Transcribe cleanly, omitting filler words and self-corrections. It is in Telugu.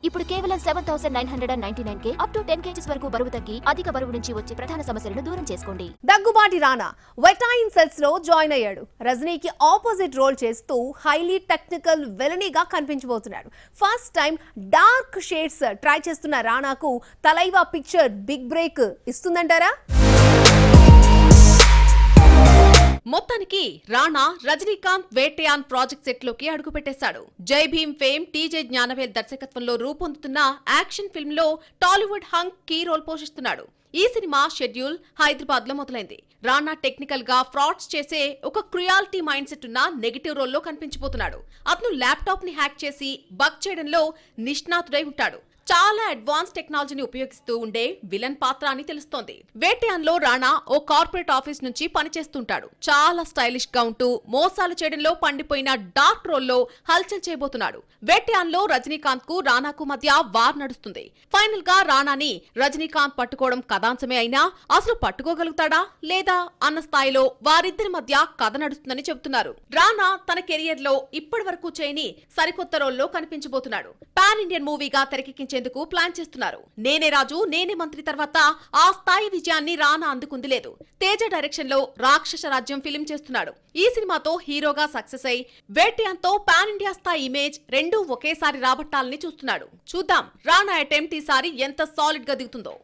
ఇప్పుడు కేవలం 7999K అప్ టు 10 kgs వరకు బరువు తగ్గి అధిక బరువు నుంచి వచ్చే ప్రధాన సమస్యలను దూరం చేసుకోండి. దగ్గుబాటి రానా వెటైన్ సెల్స్ లో జాయిన్ అయ్యాడు. రజనీకి ఆపోజిట్ రోల్ చేస్తూ హైలీ టెక్నికల్ విలనీగా కనిపించబోతున్నాడు. First time dark shades try చేస్తున్న రానాకు తలైవా పిక్చర్ బిగ్ బ్రేక్ ఇస్తుందంటారా? మొత్తానికి రానా రజనీకాంత్ వేటయాన్ ప్రాజెక్ట్ సెట్ లోకి అడుగుపెట్టేశాడు. జై భీమ్ ఫేమ్ టీజే జ్ఞానవేల్ దర్శకత్వంలో రూపొందుతున్న యాక్షన్ ఫిల్మ్ లో టాలీవుడ్ హంక్ కీ రోల్ పోషిస్తున్నాడు. ఈ సినిమా షెడ్యూల్ హైదరాబాద్ లో మొదలైంది. రానా టెక్నికల్ గా ఫ్రాడ్స్ చేసే ఒక క్రుయాలిటీ మైండ్ సెట్ ఉన్న నెగటివ్ రోల్ లో కనిపించబోతున్నాడు. అతను ల్యాప్టాప్ ని హ్యాక్ చేసి బగ్ చేయడంలో నిష్ణాతుడై ఉంటాడు. చాలా అడ్వాన్స్ టెక్నాలజీని ఉపయోగిస్తూ ఉండే విలన్ పాత్ర అని తెలుస్తోంది. వేటయాన్ లో రానా ఓ కార్పొరేట్ ఆఫీస్ నుంచి పనిచేస్తుంటాడు. చాలా స్టైలిష్ గా ఉంటూ మోసాలు చేయడంలో పండిపోయిన డార్క్ రోల్లో హల్చల్ చేయబోతున్నాడు. వేటయాన్ లో రజనీకాంత్ కు రానాకు మధ్య వార్ నడుస్తుంది. ఫైనల్ గా రానాని రజనీకాంత్ పట్టుకోవడం కథాంశమే అయినా అసలు పట్టుకోగలుగుతాడా లేదా అన్న స్థాయిలో వారిద్దరి మధ్య కథ నడుస్తుందని చెబుతున్నారు. రానా తన కెరియర్ లో ఇప్పటి వరకు చేయని సరికొత్త రోల్లో కనిపించబోతున్నాడు. పాన్ ఇండియన్ మూవీగా తెరకెక్కించే ప్లాన్ చేస్తున్నారు. నేనే రాజు నేనే మంత్రి తర్వాత ఆ స్థాయి విజయాన్ని రానా అందుకుంది లేదు. తేజ డైరెక్షన్ లో రాక్షస రాజ్యం ఫిలిం చేస్తున్నాడు. ఈ సినిమాతో హీరోగా సక్సెస్ అయి వేటయాన్తో పాన్ ఇండియా స్థాయి ఇమేజ్ రెండూ ఒకేసారి రాబట్టాలని చూస్తున్నాడు. చూద్దాం రానా అటెంప్ట్ ఈసారి ఎంత సాలిడ్ గా దిగుతుందో.